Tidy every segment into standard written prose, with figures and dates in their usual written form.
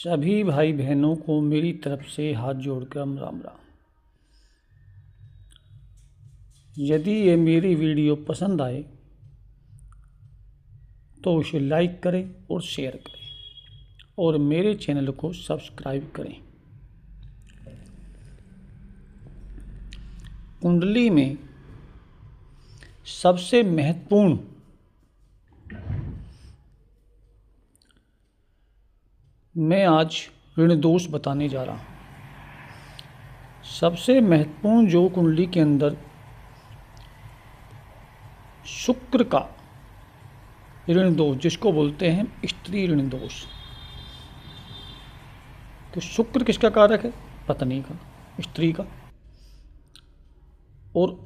सभी भाई बहनों को मेरी तरफ से हाथ जोड़कर राम राम। यदि ये मेरी वीडियो पसंद आए तो उसे लाइक करें और शेयर करें और मेरे चैनल को सब्सक्राइब करें। कुंडली में सबसे महत्वपूर्ण मैं आज ऋण दोष बताने जा रहा हूँ। सबसे महत्वपूर्ण जो कुंडली के अंदर शुक्र का ऋण दोष, जिसको बोलते हैं स्त्री ऋण दोष। तो शुक्र किसका कारक है? पत्नी का, स्त्री का। और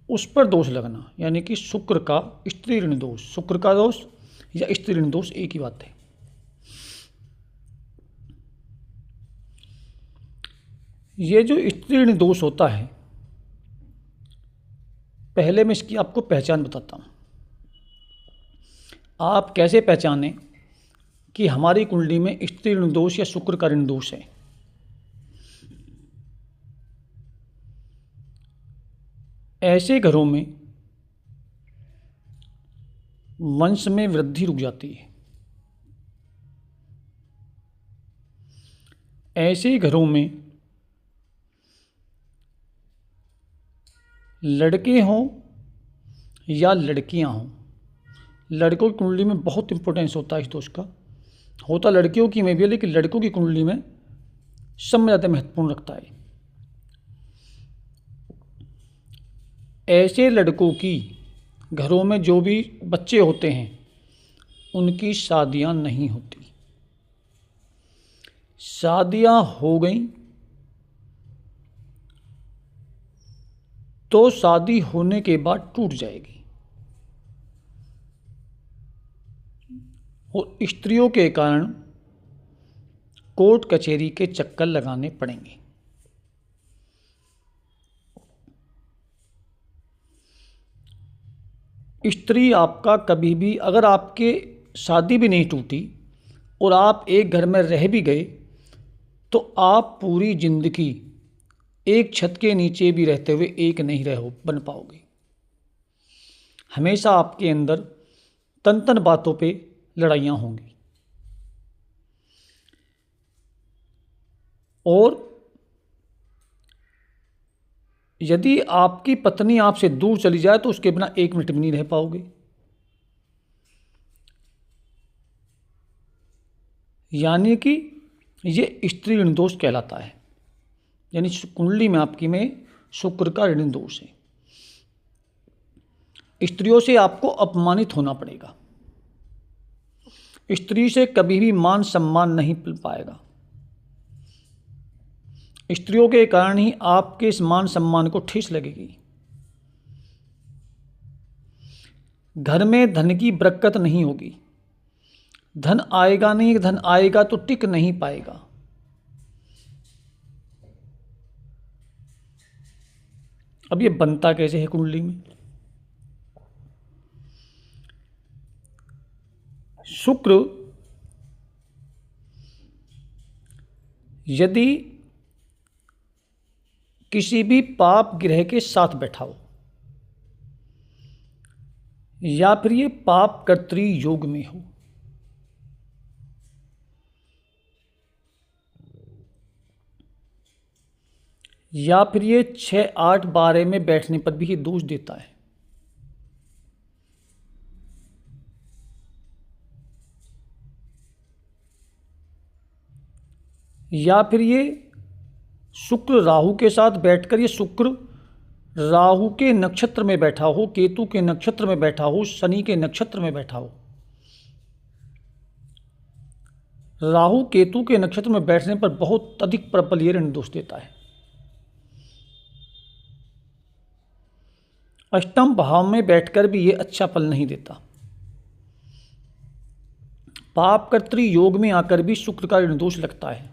उस पर दोष लगना यानी कि शुक्र का स्त्री ऋण दोष। शुक्र का दोष या स्त्री ऋण दोष एक ही बात है। ये जो स्त्री ऋण दोष होता है, पहले मैं इसकी आपको पहचान बताता हूँ। आप कैसे पहचानें कि हमारी कुंडली में स्त्री ऋण दोष या शुक्र का ऋण दोष है? ऐसे घरों में वंश में वृद्धि रुक जाती है। ऐसे घरों में लड़के हों या लड़कियां हों, लड़कों की कुंडली में बहुत इंपॉर्टेंस होता है इस दोष का। होता लड़कियों की में भी है, लेकिन लड़कों की कुंडली में सब में ज़्यादा महत्वपूर्ण रखता है। ऐसे लड़कों की घरों में जो भी बच्चे होते हैं उनकी शादियां नहीं होती। शादियां हो गई तो शादी होने के बाद टूट जाएगी और स्त्रियों के कारण कोर्ट कचहरी के चक्कर लगाने पड़ेंगे। स्त्री आपका कभी भी, अगर आपके शादी भी नहीं टूटी और आप एक घर में रह भी गए, तो आप पूरी जिंदगी एक छत के नीचे भी रहते हुए एक नहीं रह बन पाओगे। हमेशा आपके अंदर तन तन बातों पे लड़ाइयाँ होंगी। और यदि आपकी पत्नी आपसे दूर चली जाए तो उसके बिना एक मिनट भी नहीं रह पाओगे। यानी कि ये स्त्री ऋण दोष कहलाता है। यानी कुंडली में आपकी में शुक्र का ऋण दोष है। स्त्रियों से आपको अपमानित होना पड़ेगा। स्त्री से कभी भी मान सम्मान नहीं मिल पाएगा। स्त्रियों के कारण ही आपके इस मान सम्मान को ठेस लगेगी। घर में धन की बरकत नहीं होगी। धन आएगा नहीं, धन आएगा तो टिक नहीं पाएगा। अब ये बनता कैसे है कुंडली में? शुक्र यदि किसी भी पाप ग्रह के साथ बैठा हो या फिर ये पाप कर्तरी योग में हो, या फिर ये 6, 8, 12 में बैठने पर भी ये दोष देता है। या फिर ये शुक्र राहु के साथ बैठकर, ये शुक्र राहु के नक्षत्र में बैठा हो, केतु के नक्षत्र में बैठा हो, शनि के नक्षत्र में बैठा हो। राहु केतु के नक्षत्र में बैठने पर बहुत अधिक प्रबल ये ऋण दोष देता है। अष्टम भाव में बैठकर भी ये अच्छा फल नहीं देता। पाप कर्तरी योग में आकर भी शुक्र का ऋण दोष लगता है।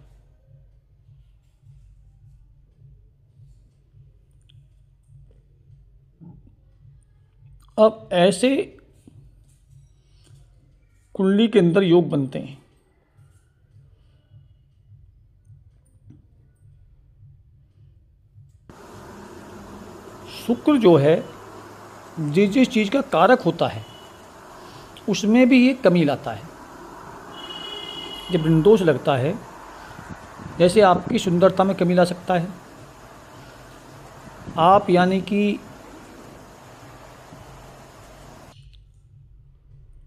अब ऐसे कुंडली के अंदर योग बनते हैं। शुक्र जो है जिस जिस चीज़ का कारक होता है उसमें भी ये कमी लाता है। जब ऋण दोष लगता है, जैसे आपकी सुंदरता में कमी ला सकता है, आप यानी कि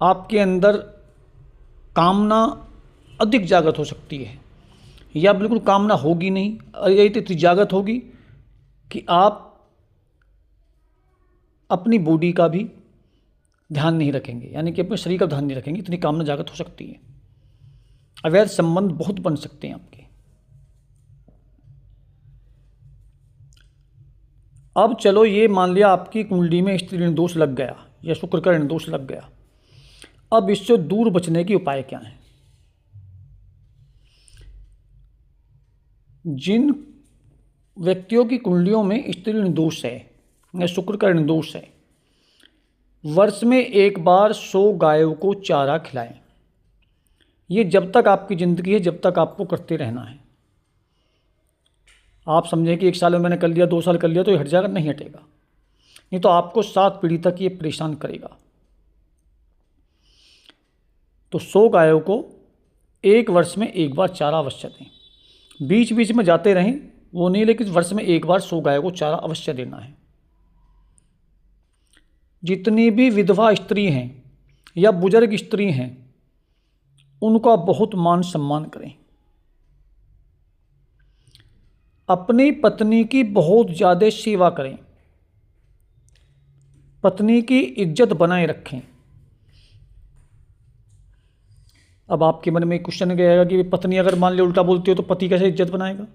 आपके अंदर कामना अधिक जागृत हो सकती है, या बिल्कुल कामना होगी नहीं, और यही तो इतनी जागृत होगी कि आप अपनी बॉडी का भी ध्यान नहीं रखेंगे, यानी कि अपने शरीर का ध्यान नहीं रखेंगे, इतनी कामना जागृत हो सकती है। अवैध संबंध बहुत बन सकते हैं आपके। अब चलो ये मान लिया आपकी कुंडली में स्त्री ऋण दोष लग गया या शुक्र का ऋण दोष लग गया। अब इससे दूर बचने के उपाय क्या हैं? जिन व्यक्तियों की कुंडलियों में स्त्री ऋण दोष है या शुक्र का ऋण दोष है, वर्ष में एक बार 100 गायों को चारा खिलाएं। ये जब तक आपकी ज़िंदगी है, जब तक आपको करते रहना है। आप समझें कि 1 साल में मैंने कर लिया, 2 साल कर लिया तो ये हट जाएगा, नहीं हटेगा। नहीं तो आपको 7 पीढ़ी तक ये परेशान करेगा। तो 100 गायों को एक वर्ष में एक बार चारा अवश्य दें। बीच बीच में जाते रहें वो नहीं, लेकिन वर्ष में एक बार 100 गायों को चारा अवश्य देना है। जितनी भी विधवा स्त्री हैं या बुजुर्ग स्त्री हैं, उनका बहुत मान सम्मान करें। अपनी पत्नी की बहुत ज़्यादा सेवा करें, पत्नी की इज्जत बनाए रखें। अब आपके मन में क्वेश्चन गएगा कि पत्नी अगर मान लो उल्टा बोलती हो तो पति कैसे इज्जत बनाएगा?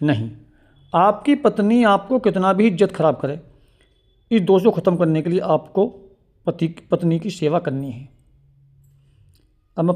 नहीं, आपकी पत्नी आपको कितना भी इज्जत खराब करे, इस दोष को ख़त्म करने के लिए आपको पत्नी की सेवा करनी है।